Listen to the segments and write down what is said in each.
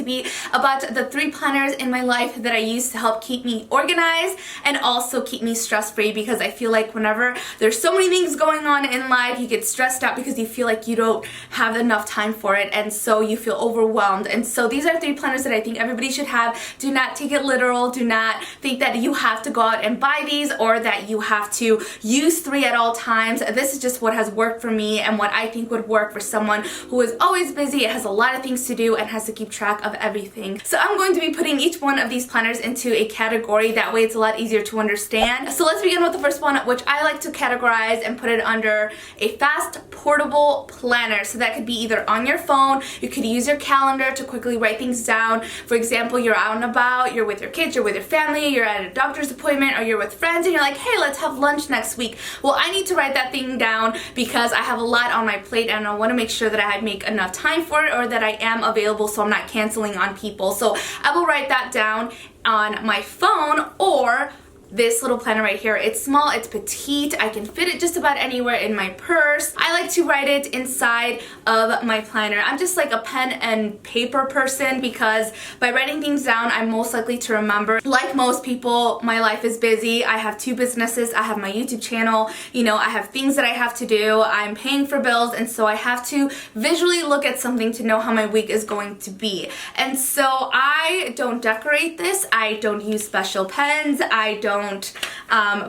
be about the 3 planners in my life that I use to help keep me organized and also keep me stress-free, because I feel like whenever there's so many things going on in life, you get stressed out because you feel like you don't have enough time for it, and so you feel overwhelmed. And so these are 3 planners that I think everybody should have. Do not take it literal. Do not think that you have to go out and buy these or that you have to use 3 at all times. This is just what has worked for me and what I think would work for someone who is always busy, has a lot of things to do, and has to keep track of everything. So I'm going to be putting each one of these planners into a category. That way it's a lot easier to understand. So let's begin with the first one, which I like to categorize and put it under a fast portable planner. So that could be either on your phone, you could use your calendar to quickly write things down. For example, you're out and about, you're with your kids, you're with your family, you're at a doctor's appointment, or you're with friends and you're like, hey, let's have lunch next week. Well, I need to write that thing down because I have a lot on my plate and I want to make sure that I make enough time for it, or that I am available so I'm not canceling on people. So I will write that down on my phone, or this little planner right here. It's small, it's petite, I can fit it just about anywhere in my purse. I like to write it inside of my planner. I'm just like a pen and paper person, because by writing things down, I'm most likely to remember. Like most people, my life is busy. I have 2 businesses, I have my YouTube channel, you know, I have things that I have to do, I'm paying for bills, and so I have to visually look at something to know how my week is going to be. And so I don't decorate this, I don't use special pens, I don't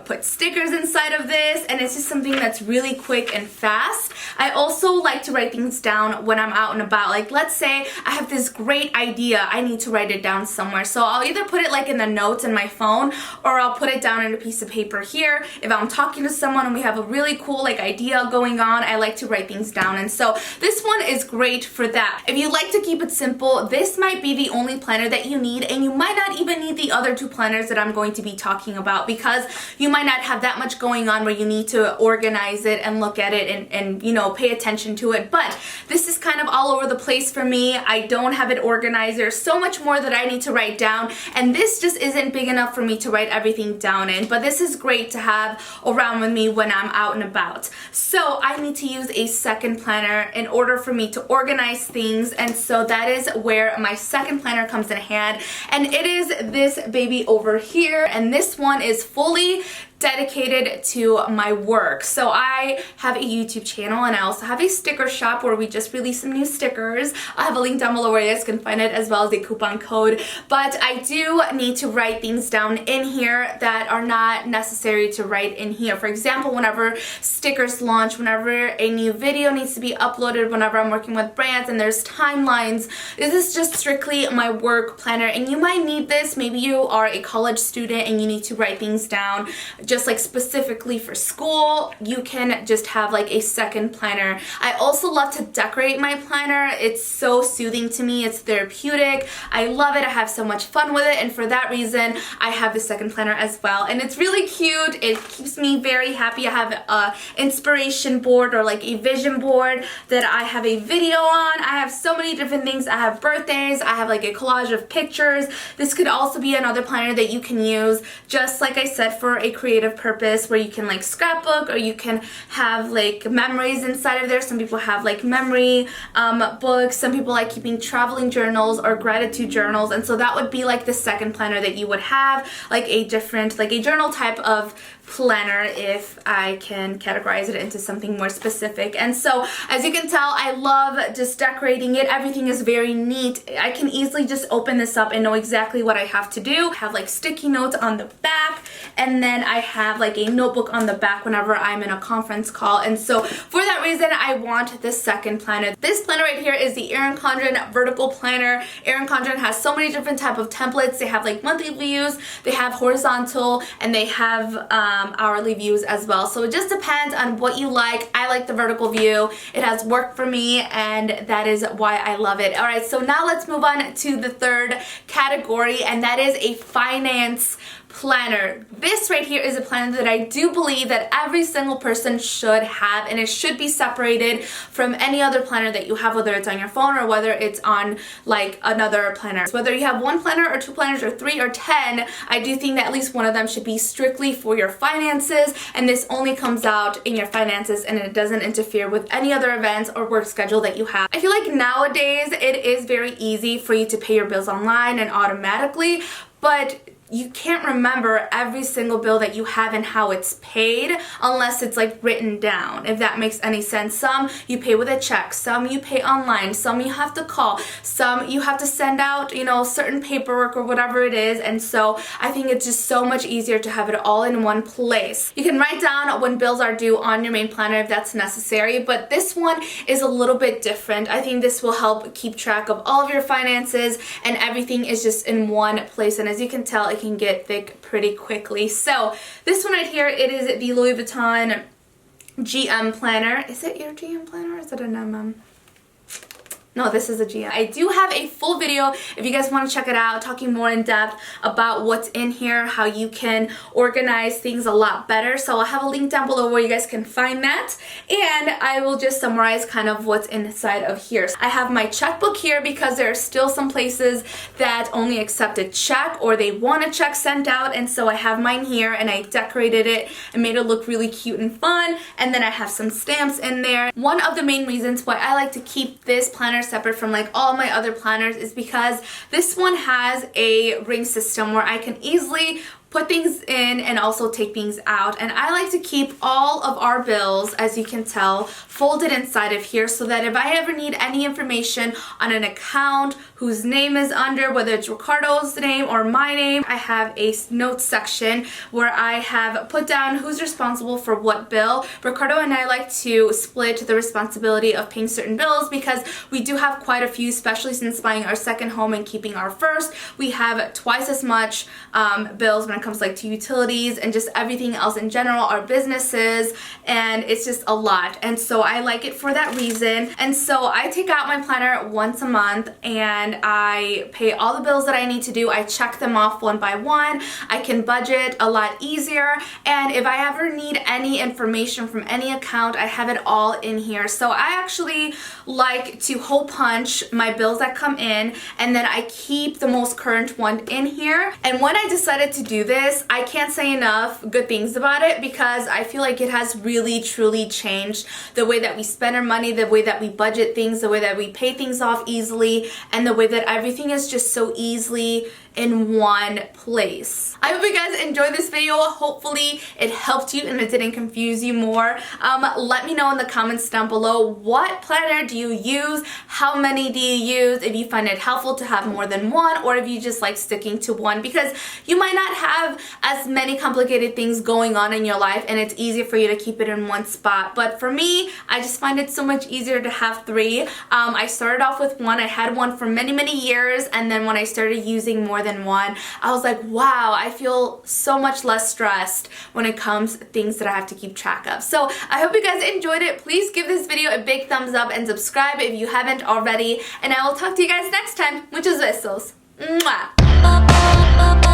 put stickers inside of this, and it's just something that's really quick and fast. I also like to write things down when I'm out and about. Like, let's say I have this great idea, I need to write it down somewhere. So I'll either put it like in the notes in my phone, or I'll put it down in a piece of paper here. If I'm talking to someone and we have a really cool like idea going on, I like to write things down. And so this one is great for that. If you like to keep it simple, this might be the only planner that you need, and you might not even need the other 2 planners that I'm going to be talking about, because you might not have that much going on where you need to organize it and look at it and you know, pay attention to it. But this is kind of all over the place for me. I don't have it organized. There's so much more that I need to write down, and this just isn't big enough for me to write everything down in. But this is great to have around with me when I'm out and about. So I need to use a second planner in order for me to organize things, and so that is where my second planner comes in hand, and it is this baby over here, and this one is fully dedicated to my work. So I have a YouTube channel, and I also have a sticker shop where we just released some new stickers. I have a link down below where you guys can find it, as well as a coupon code. But I do need to write things down in here that are not necessary to write in here. For example, whenever stickers launch, whenever a new video needs to be uploaded, whenever I'm working with brands and there's timelines, this is just strictly my work planner. And you might need this. Maybe you are a college student and you need to write things down just like specifically for school. You can just have like a second planner. I also love to decorate my planner. It's so soothing to me. It's therapeutic. I love it. I have so much fun with it, and for that reason I have the second planner as well, and it's really cute. It keeps me very happy. I have a inspiration board, or like a vision board that I have a video on. I have so many different things. I have birthdays. I have like a collage of pictures. This could also be another planner that you can use, just like I said, for a creative purpose, where you can like scrapbook, or you can have like memories inside of there. Some people have like memory books. Some people like keeping traveling journals or gratitude journals, and so that would be like the second planner that you would have, like a different, like a journal type of planner, if I can categorize it into something more specific. And so as you can tell, I love just decorating it. Everything is very neat. I can easily just open this up and know exactly what I have to do. I have like sticky notes on the back, and then I have like a notebook on the back whenever I'm in a conference call. And so for that reason, I want this second planner. This planner right here is the Erin Condren vertical planner. Erin Condren has so many different type of templates. They have like monthly views, they have horizontal, and they have hourly views as well. So it just depends on what you like. I like the vertical view. It has worked for me, and that is why I love it. Alright, so now let's move on to the third category, and that is a finance planner. This right here is a planner that I do believe that every single person should have, and it should be separated from any other planner that you have, whether it's on your phone or whether it's on like another planner. So whether you have one planner or two planners or 3 or 10, I do think that at least one of them should be strictly for your finances, and this only comes out in your finances and it doesn't interfere with any other events or work schedule that you have. I feel like nowadays it is very easy for you to pay your bills online and automatically, but you can't remember every single bill that you have and how it's paid unless it's like written down, if that makes any sense. Some you pay with a check, some you pay online, some you have to call, some you have to send out, you know, certain paperwork or whatever it is. And so I think it's just so much easier to have it all in one place. You can write down when bills are due on your main planner if that's necessary, but this one is a little bit different. I think this will help keep track of all of your finances, and everything is just in one place. And as you can tell, it can get thick pretty quickly. So this one right here, it is the Louis Vuitton GM planner. Is it your GM planner or is it an MM? No, this is a GM. I do have a full video if you guys want to check it out, talking more in depth about what's in here, how you can organize things a lot better. So I'll have a link down below where you guys can find that. And I will just summarize kind of what's inside of here. I have my checkbook here because there are still some places that only accept a check or they want a check sent out. And so I have mine here and I decorated it and made it look really cute and fun. And then I have some stamps in there. One of the main reasons why I like to keep this planner separate from like all my other planners is because this one has a ring system where I can easily put things in and also take things out. And I like to keep all of our bills, as you can tell, folded inside of here so that if I ever need any information on an account whose name is under, whether it's Ricardo's name or my name, I have a notes section where I have put down who's responsible for what bill. Ricardo and I like to split the responsibility of paying certain bills because we do have quite a few, especially since buying our second home and keeping our first. We have twice as much bills when it comes like to utilities and just everything else in general, our businesses, and it's just a lot. And so I like it for that reason. And so I take out my planner once a month and I pay all the bills that I need to do. I check them off one by one. I can budget a lot easier, and if I ever need any information from any account, I have it all in here. So I actually like to hole punch my bills that come in, and then I keep the most current one in here. And when I decided to do this, I can't say enough good things about it because I feel like it has really truly changed the way that we spend our money, the way that we budget things, the way that we pay things off easily, and the way that everything is just so easily in one place. I hope you guys enjoyed this video. Hopefully it helped you and it didn't confuse you more. Let me know in the comments down below, what planner do you use? How many do you use? If you find it helpful to have more than one, or if you just like sticking to one, because you might not have as many complicated things going on in your life and it's easier for you to keep it in one spot. But for me, I just find it so much easier to have 3. I started off with one. I had one for many years, and then when I started using more than one, I was like, wow, I feel so much less stressed when it comes to things that I have to keep track of. So I hope you guys enjoyed it. Please give this video a big thumbs up and subscribe if you haven't already, and I will talk to you guys next time. Muchos besos. Mwah.